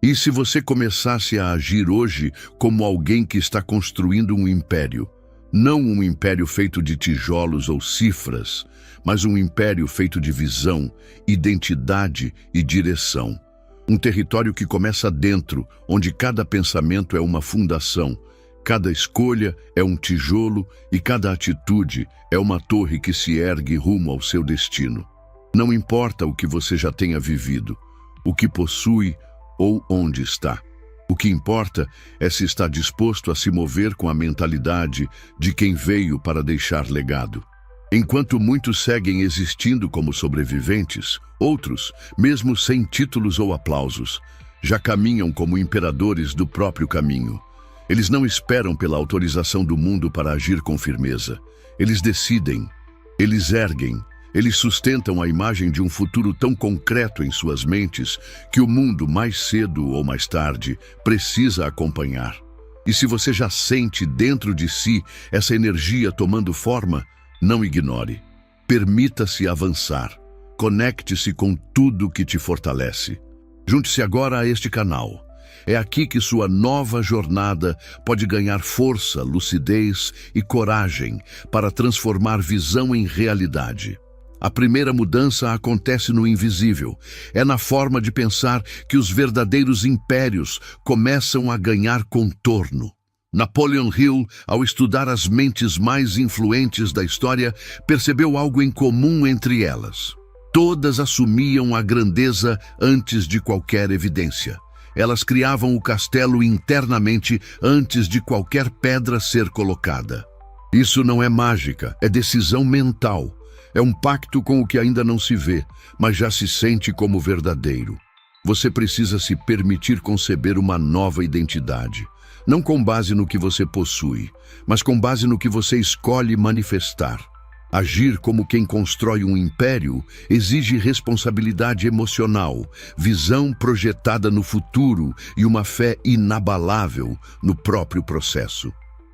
E se você começasse a agir hoje como alguém que está construindo um império? Não um império feito de tijolos ou cifras, mas um império feito de visão, identidade e direção. Um território que começa dentro, onde cada pensamento é uma fundação, cada escolha é um tijolo e cada atitude é uma torre que se ergue rumo ao seu destino. Não importa o que você já tenha vivido, o que possui ou onde está. O que importa é se está disposto a se mover com a mentalidade de quem veio para deixar legado. Enquanto muitos seguem existindo como sobreviventes, outros, mesmo sem títulos ou aplausos, já caminham como imperadores do próprio caminho. Eles não esperam pela autorização do mundo para agir com firmeza. Eles decidem, eles erguem, eles sustentam a imagem de um futuro tão concreto em suas mentes que o mundo, mais cedo ou mais tarde, precisa acompanhar. E se você já sente dentro de si essa energia tomando forma, não ignore. Permita-se avançar. Conecte-se com tudo que te fortalece. Junte-se agora a este canal. É aqui que sua nova jornada pode ganhar força, lucidez e coragem para transformar visão em realidade. A primeira mudança acontece no invisível. É na forma de pensar que os verdadeiros impérios começam a ganhar contorno. Napoleon Hill, ao estudar as mentes mais influentes da história, percebeu algo em comum entre elas. Todas assumiam a grandeza antes de qualquer evidência. Elas criavam o castelo internamente antes de qualquer pedra ser colocada. Isso não é mágica, é decisão mental. É um pacto com o que ainda não se vê, mas já se sente como verdadeiro. Você precisa se permitir conceber uma nova identidade. Não com base no que você possui, mas com base no que você escolhe manifestar. Agir como quem constrói um império exige responsabilidade emocional, visão projetada no futuro e uma fé inabalável no próprio processo.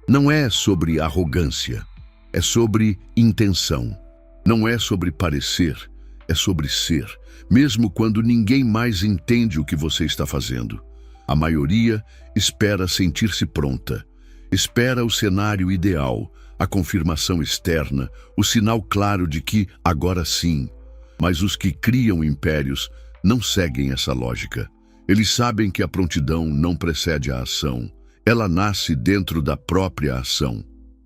Não é sobre arrogância, é sobre intenção. Não é sobre parecer, é sobre ser, mesmo quando ninguém mais entende o que você está fazendo. A maioria espera sentir-se pronta, espera o cenário ideal, a confirmação externa, o sinal claro de que agora sim. Mas os que criam impérios não seguem essa lógica. Eles sabem que a prontidão não precede a ação. Ela nasce dentro da própria ação.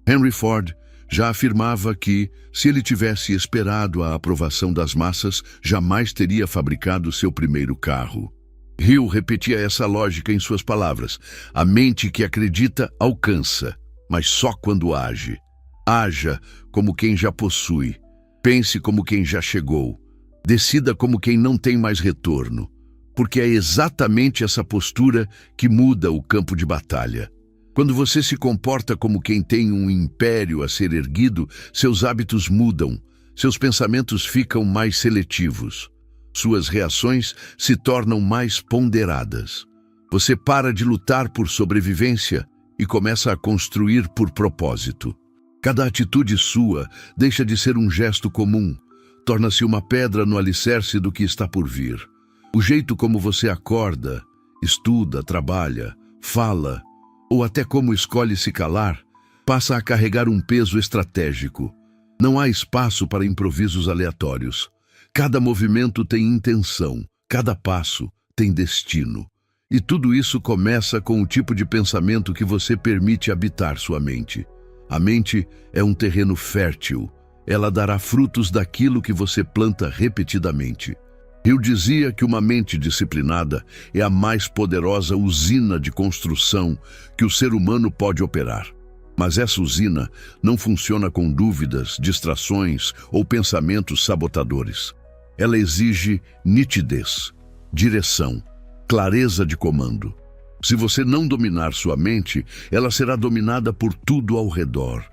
Henry Ford já afirmava que, se ele tivesse esperado a aprovação das massas, jamais teria fabricado seu primeiro carro. Hill repetia essa lógica em suas palavras: a mente que acredita alcança, mas só quando age. Haja como quem já possui, pense como quem já chegou, decida como quem não tem mais retorno, porque é exatamente essa postura que muda o campo de batalha. Quando você se comporta como quem tem um império a ser erguido, seus hábitos mudam, seus pensamentos ficam mais seletivos, suas reações se tornam mais ponderadas. Você para de lutar por sobrevivência e começa a construir por propósito. Cada atitude sua deixa de ser um gesto comum, torna-se uma pedra no alicerce do que está por vir. O jeito como você acorda, estuda, trabalha, fala, ou até como escolhe se calar, passa a carregar um peso estratégico. Não há espaço para improvisos aleatórios. Cada movimento tem intenção, cada passo tem destino. E tudo isso começa com o tipo de pensamento que você permite habitar sua mente. A mente é um terreno fértil. Ela dará frutos daquilo que você planta repetidamente. Eu dizia que uma mente disciplinada é a mais poderosa usina de construção que o ser humano pode operar. Mas essa usina não funciona com dúvidas, distrações ou pensamentos sabotadores. Ela exige nitidez, direção, clareza de comando. Se você não dominar sua mente, ela será dominada por tudo ao redor.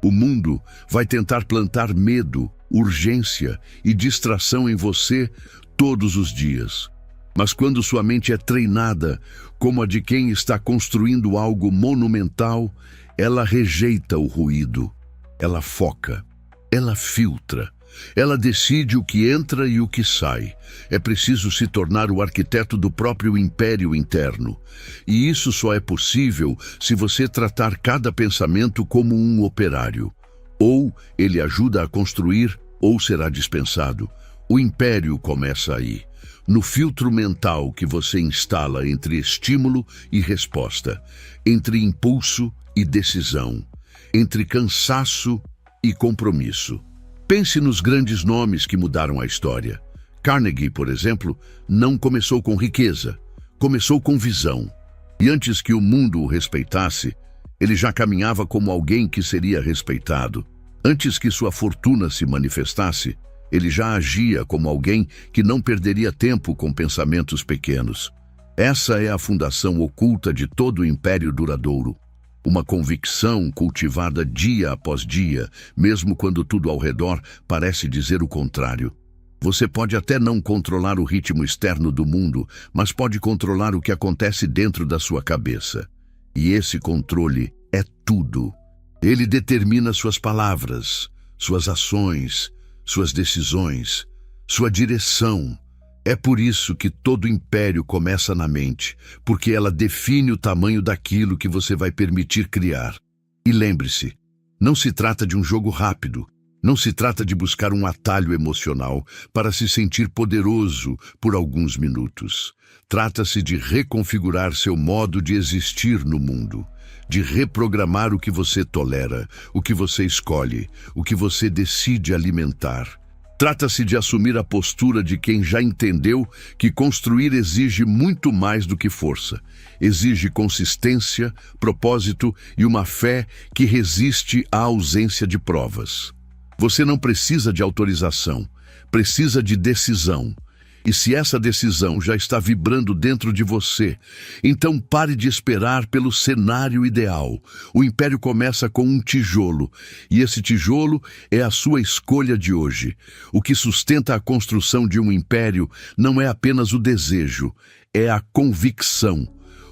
O mundo vai tentar plantar medo, urgência e distração em você todos os dias. Mas quando sua mente é treinada, como a de quem está construindo algo monumental, ela rejeita o ruído, ela foca, ela filtra, Ela decide o que entra e o que sai. É preciso se tornar o arquiteto do próprio império interno. E isso só é possível se você tratar cada pensamento como um operário. Ou ele ajuda a construir, ou será dispensado. O império começa aí, no filtro mental que você instala entre estímulo e resposta, entre impulso e decisão, entre cansaço e compromisso. Pense nos grandes nomes que mudaram a história. Carnegie, por exemplo, não começou com riqueza, começou com visão. E antes que o mundo o respeitasse, ele já caminhava como alguém que seria respeitado. Antes que sua fortuna se manifestasse, ele já agia como alguém que não perderia tempo com pensamentos pequenos. Essa é a fundação oculta de todo o império duradouro. Uma convicção cultivada dia após dia, mesmo quando tudo ao redor parece dizer o contrário. Você pode até não controlar o ritmo externo do mundo, mas pode controlar o que acontece dentro da sua cabeça. E esse controle é tudo. Ele determina suas palavras, suas ações, suas decisões, sua direção. É por isso que todo império começa na mente, porque ela define o tamanho daquilo que você vai permitir criar. E lembre-se, não se trata de um jogo rápido, não se trata de buscar um atalho emocional para se sentir poderoso por alguns minutos. Trata-se de reconfigurar seu modo de existir no mundo, de reprogramar o que você tolera, o que você escolhe, o que você decide alimentar. Trata-se de assumir a postura de quem já entendeu que construir exige muito mais do que força. Exige consistência, propósito e uma fé que resiste à ausência de provas. Você não precisa de autorização, precisa de decisão. E se essa decisão já está vibrando dentro de você, então pare de esperar pelo cenário ideal. O império começa com um tijolo, e esse tijolo é a sua escolha de hoje. O que sustenta a construção de um império não é apenas o desejo, é a convicção.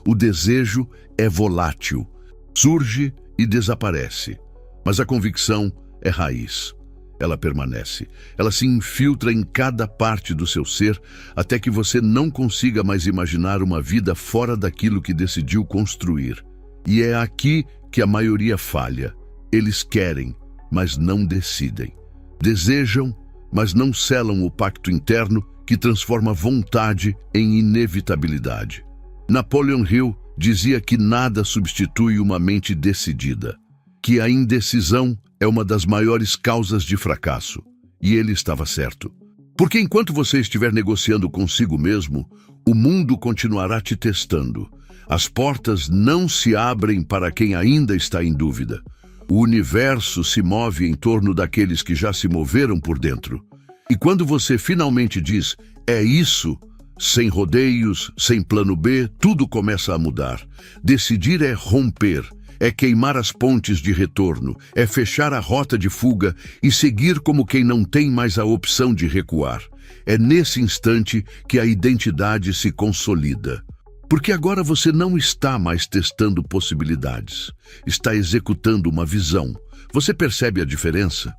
O desejo é volátil, surge e desaparece, mas a convicção é raiz. Ela permanece. Ela se infiltra em cada parte do seu ser até que você não consiga mais imaginar uma vida fora daquilo que decidiu construir. E é aqui que a maioria falha. Eles querem, mas não decidem. Desejam, mas não selam o pacto interno que transforma vontade em inevitabilidade. Napoleon Hill dizia que nada substitui uma mente decidida, que a indecisão é uma das maiores causas de fracasso. E ele estava certo. Porque enquanto você estiver negociando consigo mesmo, o mundo continuará te testando. As portas não se abrem para quem ainda está em dúvida. O universo se move em torno daqueles que já se moveram por dentro. E quando você finalmente diz, é isso, sem rodeios, sem plano B, tudo começa a mudar. Decidir é romper. É queimar as pontes de retorno, é fechar a rota de fuga e seguir como quem não tem mais a opção de recuar. É nesse instante que a identidade se consolida. Porque agora você não está mais testando possibilidades, está executando uma visão. Você percebe a diferença?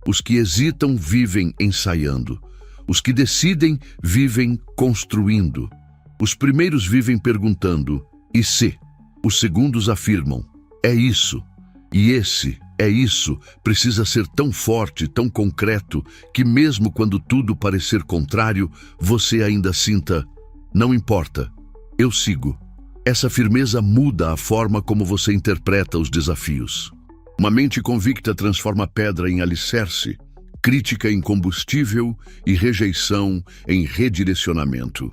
Os que hesitam vivem ensaiando. Os que decidem vivem construindo. Os primeiros vivem perguntando, e se? Os segundos afirmam, é isso. E esse, é isso, precisa ser tão forte, tão concreto, que mesmo quando tudo parecer contrário, você ainda sinta, não importa, eu sigo. Essa firmeza muda a forma como você interpreta os desafios. Uma mente convicta transforma pedra em alicerce, crítica em combustível e rejeição em redirecionamento.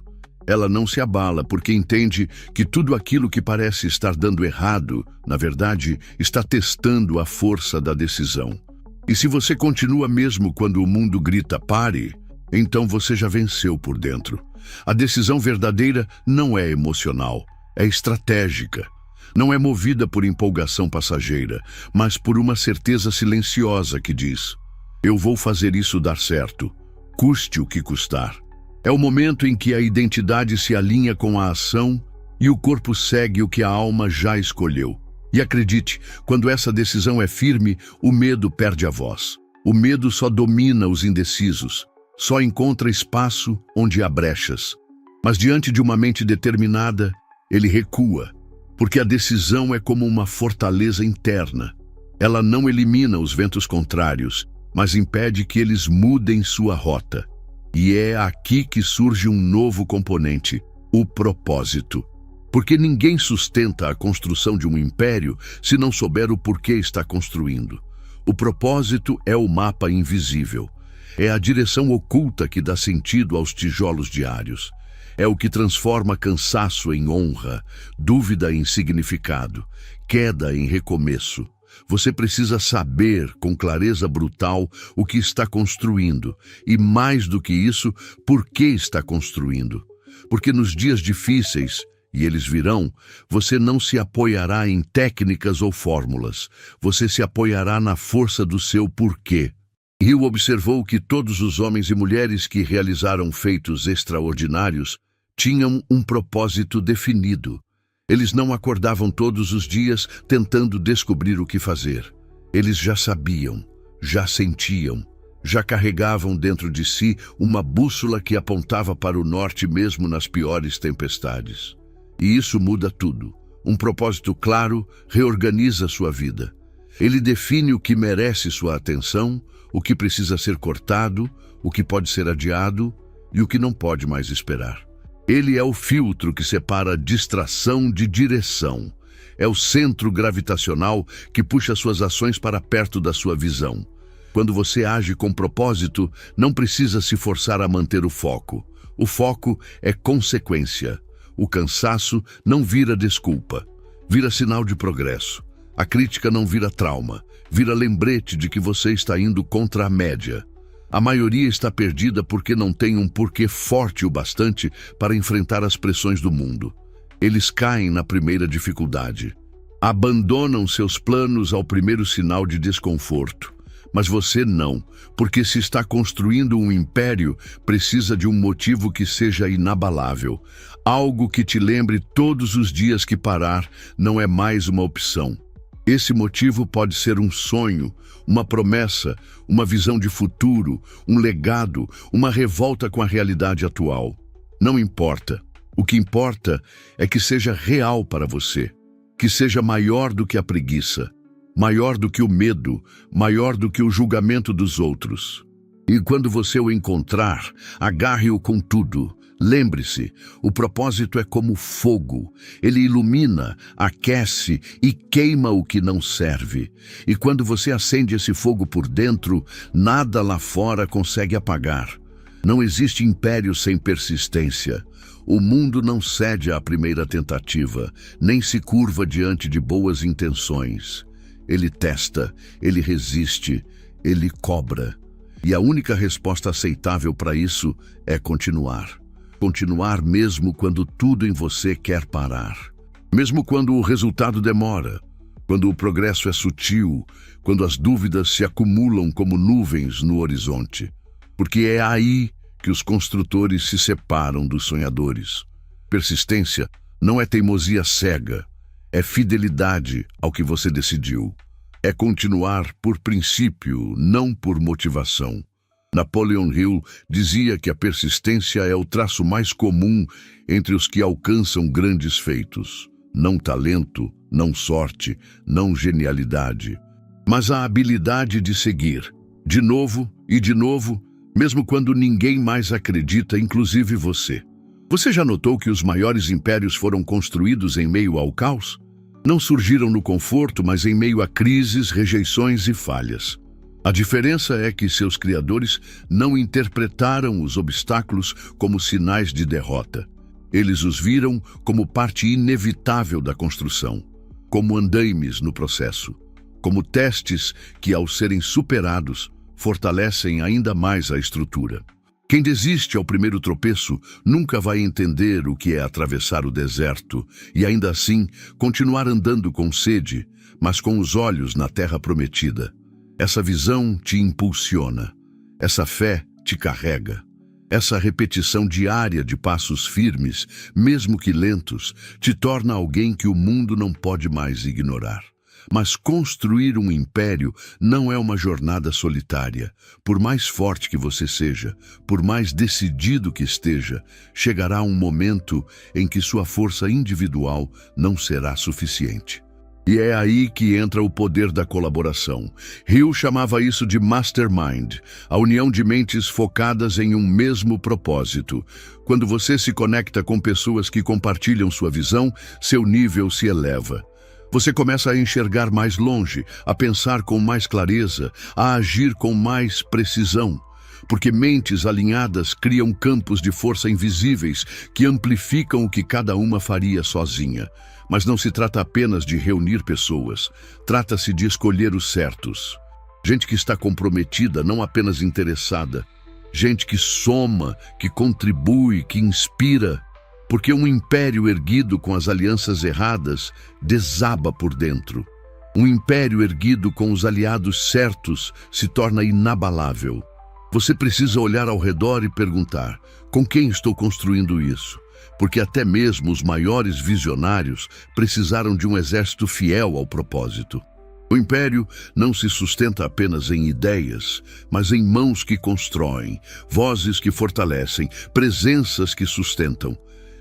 Ela não se abala porque entende que tudo aquilo que parece estar dando errado, na verdade, está testando a força da decisão. E se você continua mesmo quando o mundo grita pare, então você já venceu por dentro. A decisão verdadeira não é emocional, é estratégica. Não é movida por empolgação passageira, mas por uma certeza silenciosa que diz, eu vou fazer isso dar certo, custe o que custar. É o momento em que a identidade se alinha com a ação e o corpo segue o que a alma já escolheu. E acredite, quando essa decisão é firme, o medo perde a voz. O medo só domina os indecisos, só encontra espaço onde há brechas. Mas diante de uma mente determinada, ele recua, porque a decisão é como uma fortaleza interna. Ela não elimina os ventos contrários, mas impede que eles mudem sua rota. E é aqui que surge um novo componente, o propósito. Porque ninguém sustenta a construção de um império se não souber o porquê está construindo. O propósito é o mapa invisível. É a direção oculta que dá sentido aos tijolos diários. É o que transforma cansaço em honra, dúvida em significado, queda em recomeço. Você precisa saber, com clareza brutal, o que está construindo e, mais do que isso, por que está construindo. Porque nos dias difíceis, e eles virão, você não se apoiará em técnicas ou fórmulas. Você se apoiará na força do seu porquê. Hill observou que todos os homens e mulheres que realizaram feitos extraordinários tinham um propósito definido. Eles não acordavam todos os dias tentando descobrir o que fazer. Eles já sabiam, já sentiam, já carregavam dentro de si uma bússola que apontava para o norte mesmo nas piores tempestades. E isso muda tudo. Um propósito claro reorganiza sua vida. Ele define o que merece sua atenção, o que precisa ser cortado, o que pode ser adiado e o que não pode mais esperar. Ele é o filtro que separa distração de direção. É o centro gravitacional que puxa suas ações para perto da sua visão. Quando você age com propósito, não precisa se forçar a manter o foco. O foco é consequência. O cansaço não vira desculpa, vira sinal de progresso. A crítica não vira trauma, vira lembrete de que você está indo contra a média. A maioria está perdida porque não tem um porquê forte o bastante para enfrentar as pressões do mundo. Eles caem na primeira dificuldade. Abandonam seus planos ao primeiro sinal de desconforto. Mas você não, porque se está construindo um império, precisa de um motivo que seja inabalável. Algo que te lembre todos os dias que parar não é mais uma opção. Esse motivo pode ser um sonho, uma promessa, uma visão de futuro, um legado, uma revolta com a realidade atual. Não importa. O que importa é que seja real para você, que seja maior do que a preguiça, maior do que o medo, maior do que o julgamento dos outros. E quando você o encontrar, agarre-o com tudo. Lembre-se, o propósito é como fogo. Ele ilumina, aquece e queima o que não serve. E quando você acende esse fogo por dentro, nada lá fora consegue apagar. Não existe império sem persistência. O mundo não cede à primeira tentativa, nem se curva diante de boas intenções. Ele testa, ele resiste, ele cobra. E a única resposta aceitável para isso é continuar. Continuar mesmo quando tudo em você quer parar. Mesmo quando o resultado demora, quando o progresso é sutil, quando as dúvidas se acumulam como nuvens no horizonte. Porque é aí que os construtores se separam dos sonhadores. Persistência não é teimosia cega, é fidelidade ao que você decidiu. É continuar por princípio, não por motivação. Napoleon Hill dizia que a persistência é o traço mais comum entre os que alcançam grandes feitos. Não talento, não sorte, não genialidade, mas a habilidade de seguir, de novo e de novo, mesmo quando ninguém mais acredita, inclusive você. Você já notou que os maiores impérios foram construídos em meio ao caos? Não surgiram no conforto, mas em meio a crises, rejeições e falhas. A diferença é que seus criadores não interpretaram os obstáculos como sinais de derrota. Eles os viram como parte inevitável da construção, como andaimes no processo, como testes que, ao serem superados, fortalecem ainda mais a estrutura. Quem desiste ao primeiro tropeço nunca vai entender o que é atravessar o deserto e, ainda assim, continuar andando com sede, mas com os olhos na terra prometida. Essa visão te impulsiona, essa fé te carrega. Essa repetição diária de passos firmes, mesmo que lentos, te torna alguém que o mundo não pode mais ignorar. Mas construir um império não é uma jornada solitária. Por mais forte que você seja, por mais decidido que esteja, chegará um momento em que sua força individual não será suficiente. E é aí que entra o poder da colaboração. Hill chamava isso de mastermind, a união de mentes focadas em um mesmo propósito. Quando você se conecta com pessoas que compartilham sua visão, seu nível se eleva. Você começa a enxergar mais longe, a pensar com mais clareza, a agir com mais precisão. Porque mentes alinhadas criam campos de força invisíveis que amplificam o que cada uma faria sozinha. Mas não se trata apenas de reunir pessoas, trata-se de escolher os certos. Gente que está comprometida, não apenas interessada. Gente que soma, que contribui, que inspira. Porque um império erguido com as alianças erradas desaba por dentro. Um império erguido com os aliados certos se torna inabalável. Você precisa olhar ao redor e perguntar: com quem estou construindo isso? Porque até mesmo os maiores visionários precisaram de um exército fiel ao propósito. O império não se sustenta apenas em ideias, mas em mãos que constroem, vozes que fortalecem, presenças que sustentam.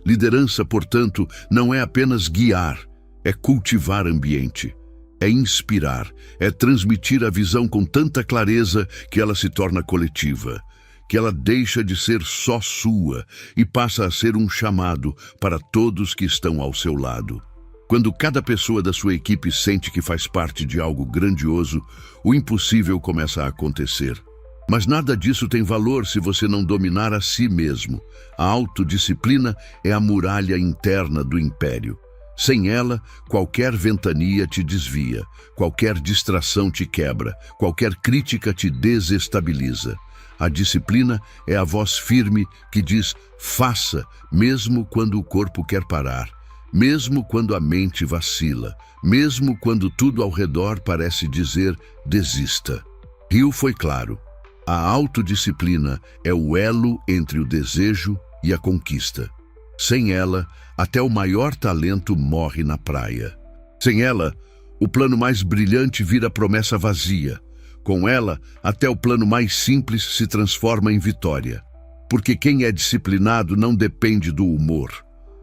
Liderança, portanto, não é apenas guiar, é cultivar ambiente. É inspirar, é transmitir a visão com tanta clareza que ela se torna coletiva, que ela deixa de ser só sua e passa a ser um chamado para todos que estão ao seu lado. Quando cada pessoa da sua equipe sente que faz parte de algo grandioso, o impossível começa a acontecer. Mas nada disso tem valor se você não dominar a si mesmo. A autodisciplina é a muralha interna do império. Sem ela, qualquer ventania te desvia, qualquer distração te quebra, qualquer crítica te desestabiliza. A disciplina é a voz firme que diz faça, mesmo quando o corpo quer parar, mesmo quando a mente vacila, mesmo quando tudo ao redor parece dizer desista. Hill foi claro. A autodisciplina é o elo entre o desejo e a conquista. Sem ela, até o maior talento morre na praia. Sem ela, o plano mais brilhante vira promessa vazia. Com ela, até o plano mais simples se transforma em vitória. Porque quem é disciplinado não depende do humor,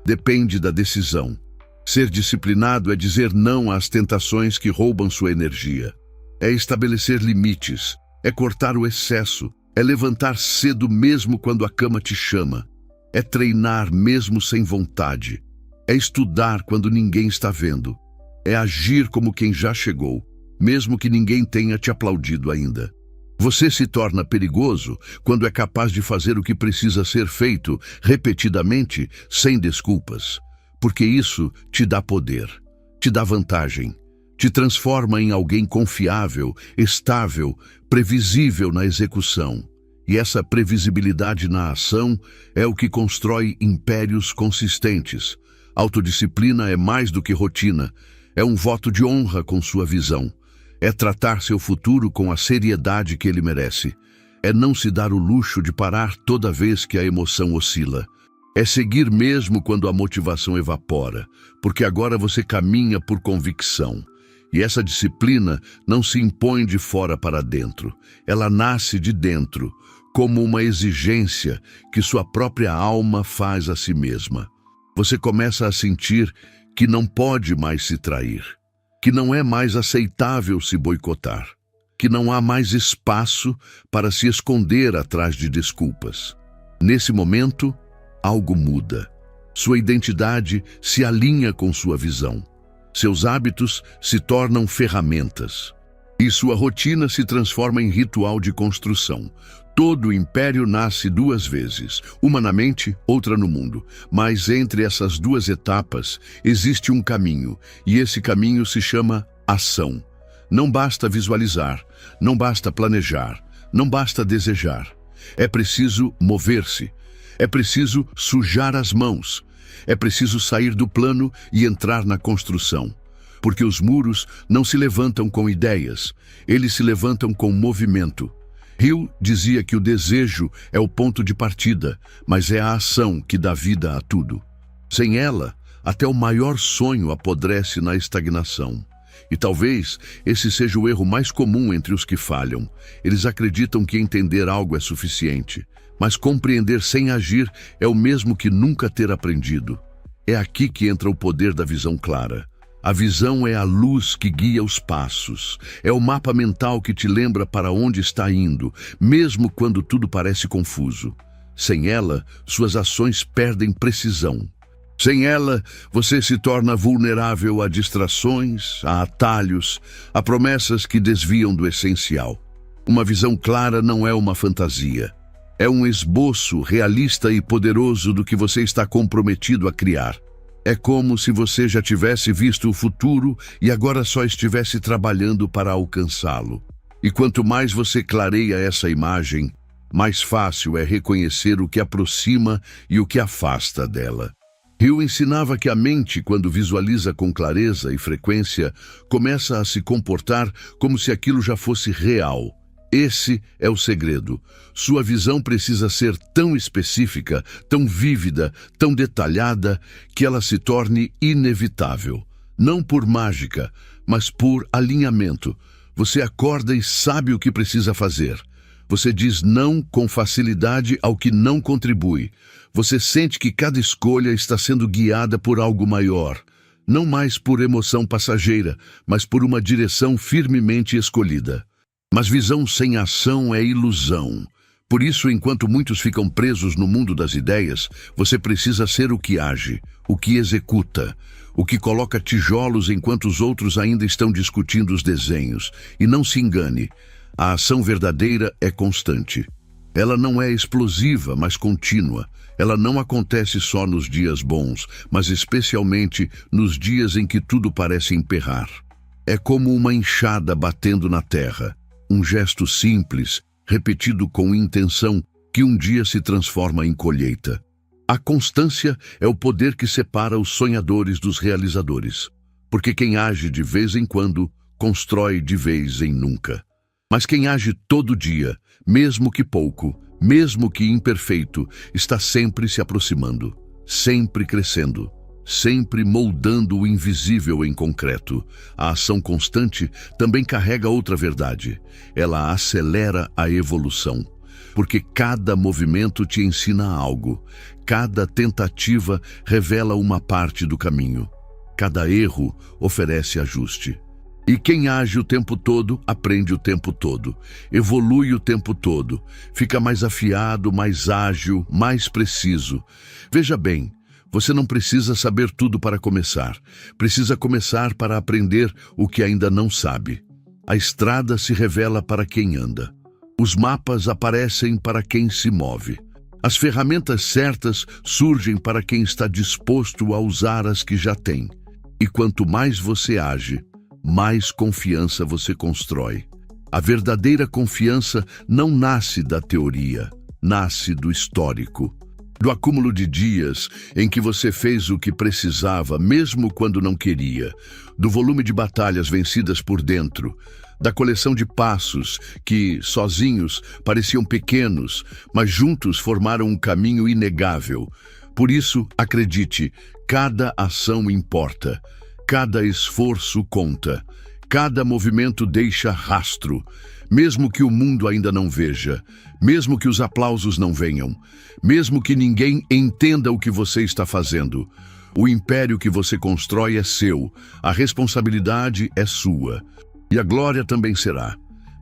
depende da decisão. Ser disciplinado é dizer não às tentações que roubam sua energia. É estabelecer limites, é cortar o excesso, é levantar cedo mesmo quando a cama te chama. É treinar mesmo sem vontade. É estudar quando ninguém está vendo. É agir como quem já chegou, mesmo que ninguém tenha te aplaudido ainda. Você se torna perigoso quando é capaz de fazer o que precisa ser feito repetidamente, sem desculpas. Porque isso te dá poder, te dá vantagem, te transforma em alguém confiável, estável, previsível na execução. E essa previsibilidade na ação é o que constrói impérios consistentes. Autodisciplina é mais do que rotina, é um voto de honra com sua visão. É tratar seu futuro com a seriedade que ele merece. É não se dar o luxo de parar toda vez que a emoção oscila. É seguir mesmo quando a motivação evapora, porque agora você caminha por convicção. E essa disciplina não se impõe de fora para dentro. Ela nasce de dentro, como uma exigência que sua própria alma faz a si mesma. Você começa a sentir que não pode mais se trair, que não é mais aceitável se boicotar, que não há mais espaço para se esconder atrás de desculpas. Nesse momento, algo muda. Sua identidade se alinha com sua visão. Seus hábitos se tornam ferramentas. E sua rotina se transforma em ritual de construção. Todo império nasce duas vezes, uma na mente, outra no mundo. Mas entre essas duas etapas existe um caminho, e esse caminho se chama ação. Não basta visualizar, não basta planejar, não basta desejar. É preciso mover-se, é preciso sujar as mãos, é preciso sair do plano e entrar na construção. Porque os muros não se levantam com ideias, eles se levantam com movimento. Hill dizia que o desejo é o ponto de partida, mas é a ação que dá vida a tudo. Sem ela, até o maior sonho apodrece na estagnação. E talvez esse seja o erro mais comum entre os que falham. Eles acreditam que entender algo é suficiente, mas compreender sem agir é o mesmo que nunca ter aprendido. É aqui que entra o poder da visão clara. A visão é a luz que guia os passos. É o mapa mental que te lembra para onde está indo, mesmo quando tudo parece confuso. Sem ela, suas ações perdem precisão. Sem ela, você se torna vulnerável a distrações, a atalhos, a promessas que desviam do essencial. Uma visão clara não é uma fantasia. É um esboço realista e poderoso do que você está comprometido a criar. É como se você já tivesse visto o futuro e agora só estivesse trabalhando para alcançá-lo. E quanto mais você clareia essa imagem, mais fácil é reconhecer o que aproxima e o que afasta dela. Hill ensinava que a mente, quando visualiza com clareza e frequência, começa a se comportar como se aquilo já fosse real. Esse é o segredo. Sua visão precisa ser tão específica, tão vívida, tão detalhada, que ela se torne inevitável. Não por mágica, mas por alinhamento. Você acorda e sabe o que precisa fazer. Você diz não com facilidade ao que não contribui. Você sente que cada escolha está sendo guiada por algo maior. Não mais por emoção passageira, mas por uma direção firmemente escolhida. Mas visão sem ação é ilusão. Por isso, enquanto muitos ficam presos no mundo das ideias, você precisa ser o que age, o que executa, o que coloca tijolos enquanto os outros ainda estão discutindo os desenhos. E não se engane, a ação verdadeira é constante. Ela não é explosiva, mas contínua. Ela não acontece só nos dias bons, mas especialmente nos dias em que tudo parece emperrar. É como uma enxada batendo na terra. Um gesto simples, repetido com intenção, que um dia se transforma em colheita. A constância é o poder que separa os sonhadores dos realizadores. Porque quem age de vez em quando, constrói de vez em nunca. Mas quem age todo dia, mesmo que pouco, mesmo que imperfeito, está sempre se aproximando, sempre crescendo, sempre moldando o invisível em concreto. A ação constante também carrega outra verdade. Ela acelera a evolução. Porque cada movimento te ensina algo. Cada tentativa revela uma parte do caminho. Cada erro oferece ajuste. E quem age o tempo todo, aprende o tempo todo, evolui o tempo todo, fica mais afiado, mais ágil, mais preciso. Veja bem, você não precisa saber tudo para começar. Precisa começar para aprender o que ainda não sabe. A estrada se revela para quem anda. Os mapas aparecem para quem se move. As ferramentas certas surgem para quem está disposto a usar as que já tem. E quanto mais você age, mais confiança você constrói. A verdadeira confiança não nasce da teoria, nasce do histórico. Do acúmulo de dias em que você fez o que precisava, mesmo quando não queria. Do volume de batalhas vencidas por dentro. Da coleção de passos que, sozinhos, pareciam pequenos, mas juntos formaram um caminho inegável. Por isso, acredite, cada ação importa. Cada esforço conta. Cada movimento deixa rastro. Mesmo que o mundo ainda não veja, mesmo que os aplausos não venham, mesmo que ninguém entenda o que você está fazendo, o império que você constrói é seu, a responsabilidade é sua, e a glória também será.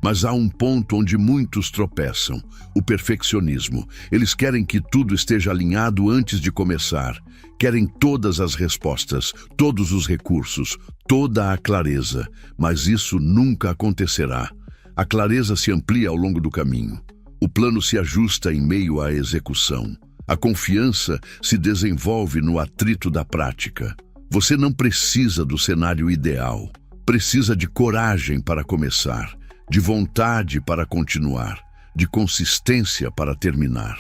Mas há um ponto onde muitos tropeçam, o perfeccionismo. Eles querem que tudo esteja alinhado antes de começar. Querem todas as respostas, todos os recursos, toda a clareza, mas isso nunca acontecerá. A clareza se amplia ao longo do caminho. O plano se ajusta em meio à execução. A confiança se desenvolve no atrito da prática. Você não precisa do cenário ideal. Precisa de coragem para começar, de vontade para continuar, de consistência para terminar.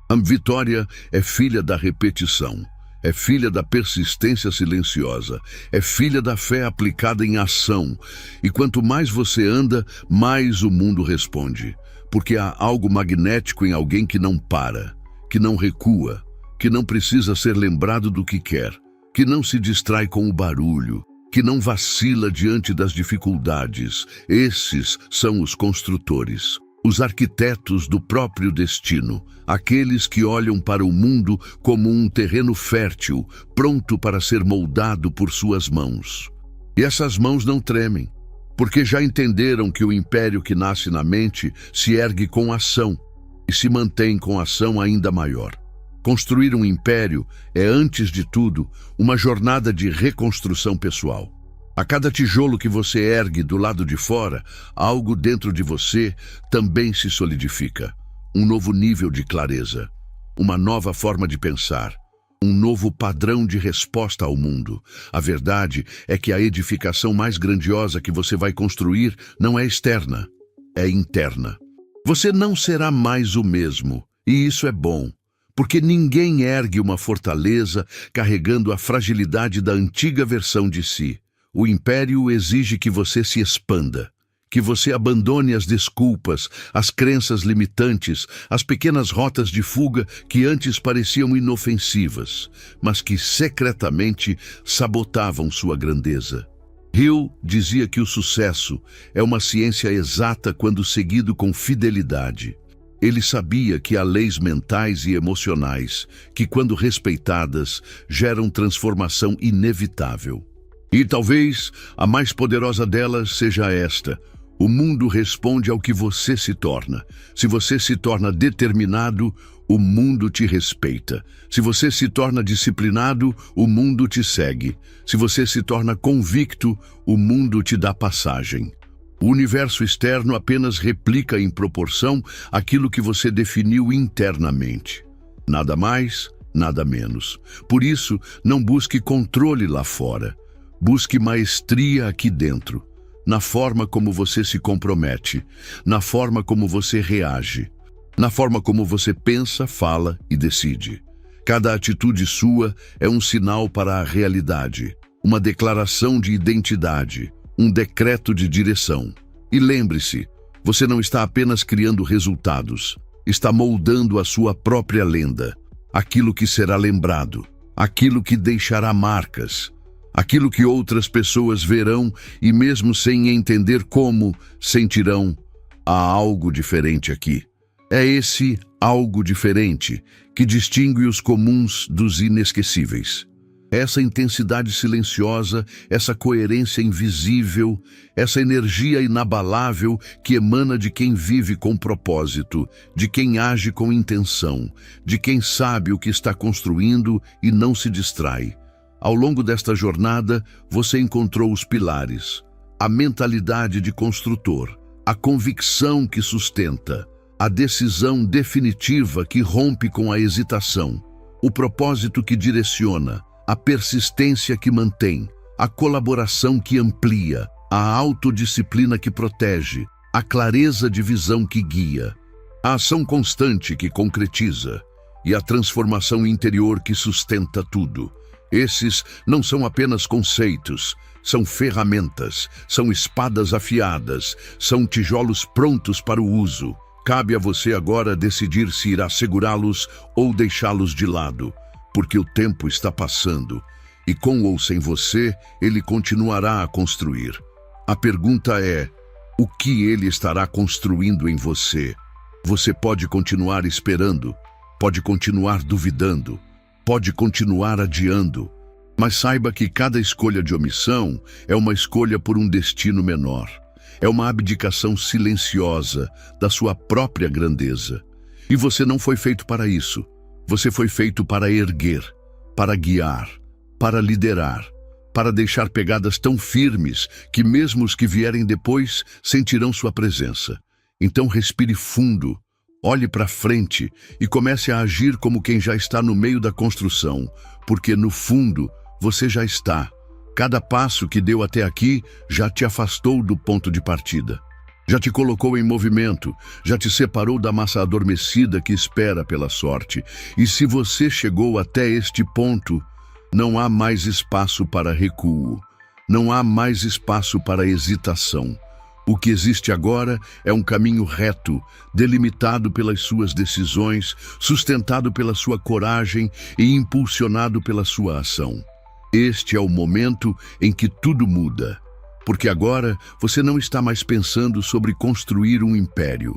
A vitória é filha da repetição. É filha da persistência silenciosa, é filha da fé aplicada em ação. E quanto mais você anda, mais o mundo responde. Porque há algo magnético em alguém que não para, que não recua, que não precisa ser lembrado do que quer, que não se distrai com o barulho, que não vacila diante das dificuldades. Esses são os construtores, os arquitetos do próprio destino, aqueles que olham para o mundo como um terreno fértil, pronto para ser moldado por suas mãos. E essas mãos não tremem, porque já entenderam que o império que nasce na mente se ergue com ação e se mantém com ação ainda maior. Construir um império é, antes de tudo, uma jornada de reconstrução pessoal. A cada tijolo que você ergue do lado de fora, algo dentro de você também se solidifica. Um novo nível de clareza, uma nova forma de pensar, um novo padrão de resposta ao mundo. A verdade é que a edificação mais grandiosa que você vai construir não é externa, é interna. Você não será mais o mesmo, e isso é bom. Porque ninguém ergue uma fortaleza carregando a fragilidade da antiga versão de si. O império exige que você se expanda, que você abandone as desculpas, as crenças limitantes, as pequenas rotas de fuga que antes pareciam inofensivas, mas que secretamente sabotavam sua grandeza. Hill dizia que o sucesso é uma ciência exata quando seguido com fidelidade. Ele sabia que há leis mentais e emocionais que, quando respeitadas, geram transformação inevitável. E talvez a mais poderosa delas seja esta: o mundo responde ao que você se torna. Se você se torna determinado, o mundo te respeita. Se você se torna disciplinado, o mundo te segue. Se você se torna convicto, o mundo te dá passagem. O universo externo apenas replica em proporção aquilo que você definiu internamente. Nada mais, nada menos. Por isso, não busque controle lá fora. Busque maestria aqui dentro, na forma como você se compromete, na forma como você reage, na forma como você pensa, fala e decide. Cada atitude sua é um sinal para a realidade, uma declaração de identidade, um decreto de direção. E lembre-se, você não está apenas criando resultados, está moldando a sua própria lenda, aquilo que será lembrado, aquilo que deixará marcas, aquilo que outras pessoas verão e, mesmo sem entender como, sentirão: há algo diferente aqui. É esse algo diferente que distingue os comuns dos inesquecíveis. Essa intensidade silenciosa, essa coerência invisível, essa energia inabalável que emana de quem vive com propósito, de quem age com intenção, de quem sabe o que está construindo e não se distrai. Ao longo desta jornada, você encontrou os pilares, a mentalidade de construtor, a convicção que sustenta, a decisão definitiva que rompe com a hesitação, o propósito que direciona, a persistência que mantém, a colaboração que amplia, a autodisciplina que protege, a clareza de visão que guia, a ação constante que concretiza e a transformação interior que sustenta tudo. Esses não são apenas conceitos, são ferramentas, são espadas afiadas, são tijolos prontos para o uso. Cabe a você agora decidir se irá segurá-los ou deixá-los de lado, porque o tempo está passando, e com ou sem você, ele continuará a construir. A pergunta é: o que ele estará construindo em você? Você pode continuar esperando, pode continuar duvidando, pode continuar adiando, mas saiba que cada escolha de omissão é uma escolha por um destino menor. É uma abdicação silenciosa da sua própria grandeza. E você não foi feito para isso. Você foi feito para erguer, para guiar, para liderar, para deixar pegadas tão firmes que mesmo os que vierem depois sentirão sua presença. Então respire fundo, olhe para frente e comece a agir como quem já está no meio da construção, porque no fundo você já está. Cada passo que deu até aqui já te afastou do ponto de partida. Já te colocou em movimento, já te separou da massa adormecida que espera pela sorte. E se você chegou até este ponto, não há mais espaço para recuo, não há mais espaço para hesitação. O que existe agora é um caminho reto, delimitado pelas suas decisões, sustentado pela sua coragem e impulsionado pela sua ação. Este é o momento em que tudo muda, porque agora você não está mais pensando sobre construir um império.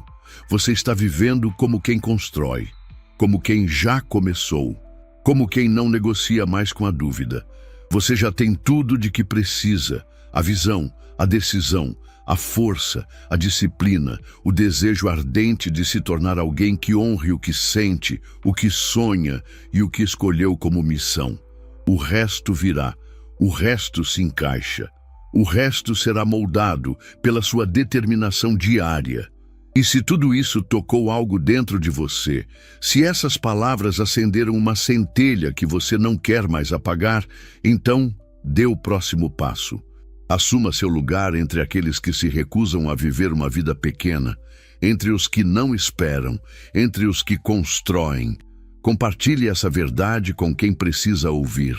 Você está vivendo como quem constrói, como quem já começou, como quem não negocia mais com a dúvida. Você já tem tudo de que precisa: a visão, a decisão, a força, a disciplina, o desejo ardente de se tornar alguém que honre o que sente, o que sonha e o que escolheu como missão. O resto virá, o resto se encaixa, o resto será moldado pela sua determinação diária. E se tudo isso tocou algo dentro de você, se essas palavras acenderam uma centelha que você não quer mais apagar, então dê o próximo passo. Assuma seu lugar entre aqueles que se recusam a viver uma vida pequena, entre os que não esperam, entre os que constroem. Compartilhe essa verdade com quem precisa ouvir.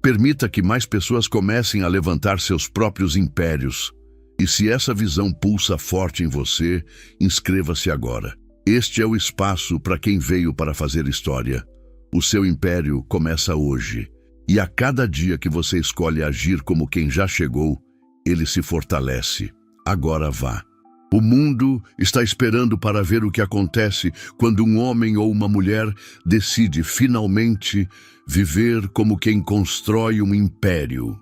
Permita que mais pessoas comecem a levantar seus próprios impérios. E se essa visão pulsa forte em você, inscreva-se agora. Este é o espaço para quem veio para fazer história. O seu império começa hoje. E a cada dia que você escolhe agir como quem já chegou, ele se fortalece. Agora vá. O mundo está esperando para ver o que acontece quando um homem ou uma mulher decide finalmente viver como quem constrói um império.